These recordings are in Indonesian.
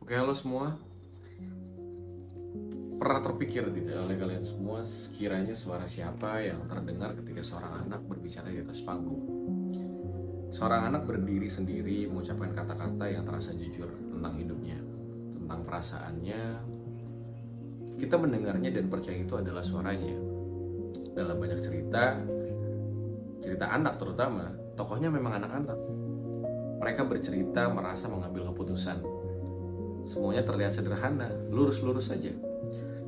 Oke, halo semua. Pernah terpikir tidak oleh kalian semua sekiranya suara siapa yang terdengar ketika seorang anak berbicara di atas panggung? Seorang anak berdiri sendiri mengucapkan kata-kata yang terasa jujur tentang hidupnya, tentang perasaannya. Kita mendengarnya dan percaya itu adalah suaranya. Dalam banyak cerita, cerita anak terutama, tokohnya memang anak-anak. Mereka bercerita merasa mengambil keputusan. Semuanya terlihat sederhana, lurus-lurus saja.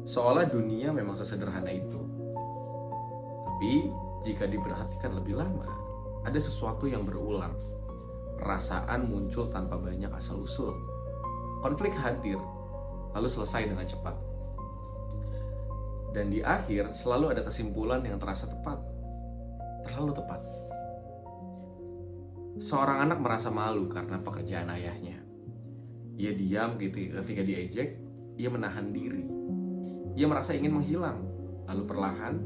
Seolah dunia memang sesederhana itu. Tapi jika diperhatikan lebih lama, ada sesuatu yang berulang. Perasaan muncul tanpa banyak asal-usul. Konflik hadir, lalu selesai dengan cepat. Dan di akhir selalu ada kesimpulan yang terasa tepat. Terlalu tepat. Seorang anak merasa malu karena pekerjaan ayahnya. Ia diam ketika diejek, ia menahan diri. Ia merasa ingin menghilang, lalu perlahan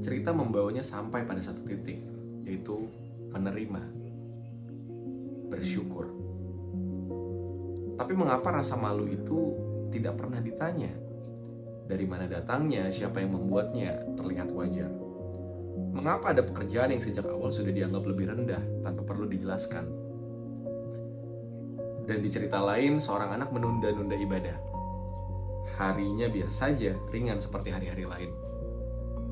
cerita membawanya sampai pada satu titik, yaitu menerima, bersyukur. Tapi mengapa rasa malu itu tidak pernah ditanya? Dari mana datangnya, siapa yang membuatnya terlihat wajar? Mengapa ada pekerjaan yang sejak awal sudah dianggap lebih rendah tanpa perlu dijelaskan? Dan di cerita lain, seorang anak menunda-nunda ibadah. Harinya biasa saja, ringan seperti hari-hari lain.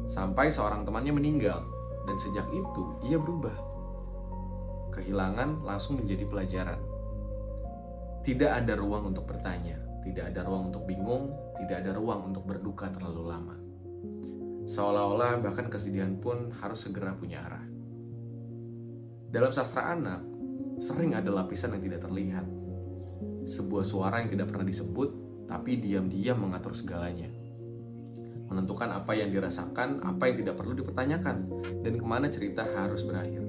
Sampai seorang temannya meninggal, dan sejak itu ia berubah. Kehilangan langsung menjadi pelajaran. Tidak ada ruang untuk bertanya, tidak ada ruang untuk bingung, tidak ada ruang untuk berduka terlalu lama. Seolah-olah bahkan kesedihan pun harus segera punya arah. Dalam sastra anak, sering ada lapisan yang tidak terlihat. Sebuah suara yang tidak pernah disebut, tapi diam-diam mengatur segalanya. Menentukan apa yang dirasakan, apa yang tidak perlu dipertanyakan, dan kemana cerita harus berakhir.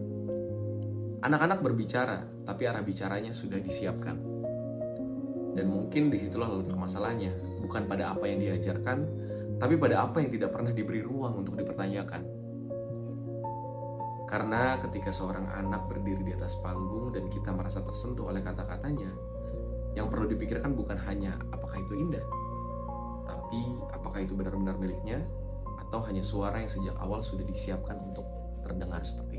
Anak-anak berbicara, tapi arah bicaranya sudah disiapkan. Dan mungkin disitulah letak masalahnya, bukan pada apa yang diajarkan, tapi pada apa yang tidak pernah diberi ruang untuk dipertanyakan. Karena ketika seorang anak berdiri di atas panggung dan kita merasa tersentuh oleh kata-katanya, yang perlu dipikirkan bukan hanya apakah itu indah, tapi apakah itu benar-benar miliknya, atau hanya suara yang sejak awal sudah disiapkan untuk terdengar seperti